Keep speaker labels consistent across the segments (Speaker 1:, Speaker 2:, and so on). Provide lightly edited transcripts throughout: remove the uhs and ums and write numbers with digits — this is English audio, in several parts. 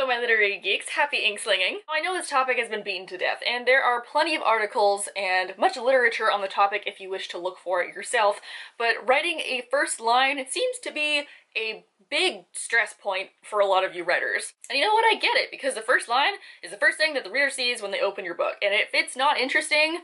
Speaker 1: my literary geeks, happy ink slinging. I know this topic has been beaten to death, and there are plenty of articles and much literature on the topic if you wish to look for it yourself, but writing a first line seems to be a big stress point for a lot of you writers. And you know what, I get it, because the first line is the first thing that the reader sees when they open your book, and if it's not interesting,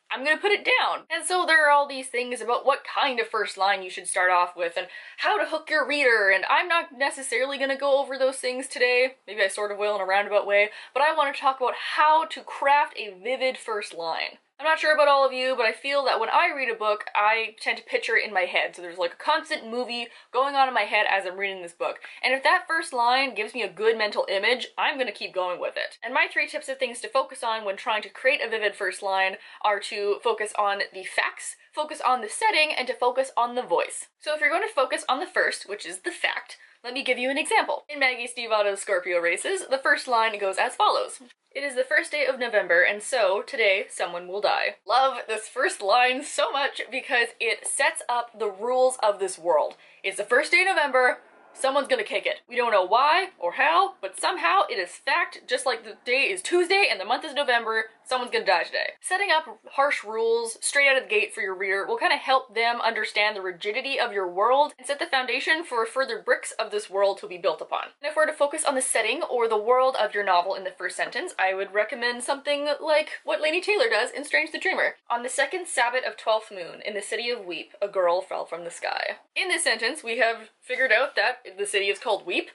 Speaker 1: I'm gonna put it down. And so there are all these things about what kind of first line you should start off with and how to hook your reader, and I'm not necessarily gonna go over those things today. Maybe I sort of will in a roundabout way, but I want to talk about how to craft a vivid first line. I'm not sure about all of you, but I feel that when I read a book, I tend to picture it in my head. So there's like a constant movie going on in my head as I'm reading this book. And if that first line gives me a good mental image, I'm gonna keep going with it. And my 3 tips of things to focus on when trying to create a vivid first line are to focus on the facts, focus on the setting, and to focus on the voice. So if you're going to focus on the first, which is the fact, let me give you an example. In Maggie Stiefvater's Scorpio Races, the first line goes as follows. It is the first day of November, and so, today, someone will die. Love this first line so much because it sets up the rules of this world. It's the first day of November, someone's gonna kick it. We don't know why or how, but somehow it is fact, just like the day is Tuesday and the month is November, someone's gonna die today. Setting up harsh rules straight out of the gate for your reader will kind of help them understand the rigidity of your world and set the foundation for further bricks of this world to be built upon. And if we're to focus on the setting or the world of your novel in the first sentence, I would recommend something like what Laini Taylor does in Strange the Dreamer. On the second Sabbath of 12th moon, in the city of Weep, a girl fell from the sky. In this sentence, we have figured out that the city is called Weep.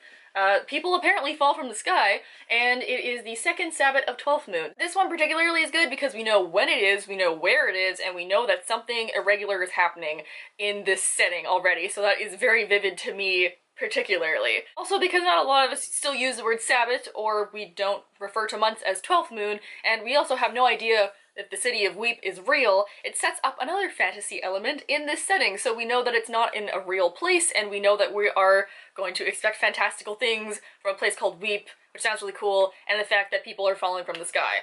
Speaker 1: People apparently fall from the sky, and it is the second Sabbath of 12th moon. This one particularly is good because we know when it is, we know where it is, and we know that something irregular is happening in this setting already, so that is very vivid to me particularly. Also because not a lot of us still use the word Sabbath, or we don't refer to months as 12th moon, and we also have no idea if the city of Weep is real, it sets up another fantasy element in this setting, so we know that it's not in a real place, and we know that we are going to expect fantastical things from a place called Weep, which sounds really cool, and the fact that people are falling from the sky,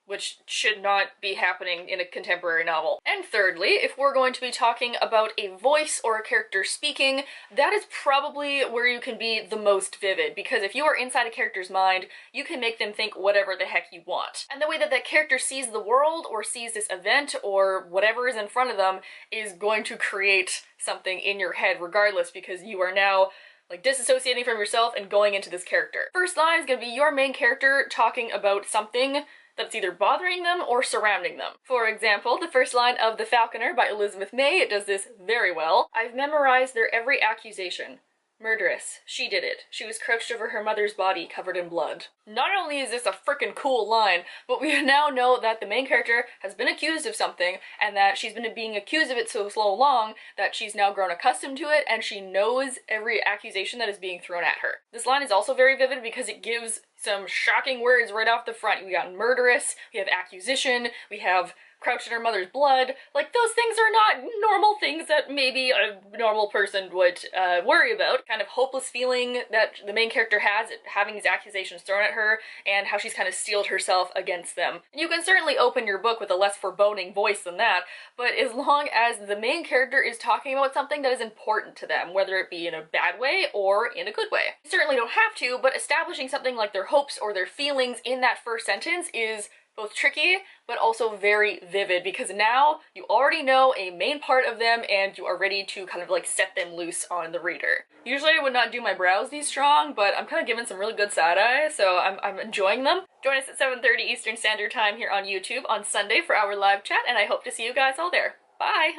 Speaker 1: which should not be happening in a contemporary novel. And thirdly, if we're going to be talking about a voice or a character speaking, that is probably where you can be the most vivid, because if you are inside a character's mind, you can make them think whatever the heck you want. And the way that that character sees the world, or sees this event, or whatever is in front of them, is going to create something in your head regardless, because you are now like disassociating from yourself and going into this character. First line is going to be your main character talking about something that's either bothering them or surrounding them. For example, the first line of The Falconer by Elizabeth May does this very well. I've memorized their every accusation. Murderess. She did it. She was crouched over her mother's body, covered in blood. Not only is this a frickin' cool line, but we now know that the main character has been accused of something, and that she's been being accused of it so long that she's now grown accustomed to it, and she knows every accusation that is being thrown at her. This line is also very vivid because it gives some shocking words right off the front. We got murderess, we have accusation, we have crouched in her mother's blood. Like, those things are not normal things that maybe a normal person would worry about. Kind of hopeless feeling that the main character has, having these accusations thrown at her, and how she's kind of steeled herself against them. And you can certainly open your book with a less foreboding voice than that, but as long as the main character is talking about something that is important to them, whether it be in a bad way or in a good way. You certainly don't have to, but establishing something like their hopes or their feelings in that first sentence is both tricky, but also very vivid, because now you already know a main part of them and you are ready to kind of like set them loose on the reader. Usually I would not do my brows these strong, but I'm kind of giving some really good side eye, so I'm enjoying them. Join us at 7:30 Eastern Standard Time here on YouTube on Sunday for our live chat, and I hope to see you guys all there. Bye!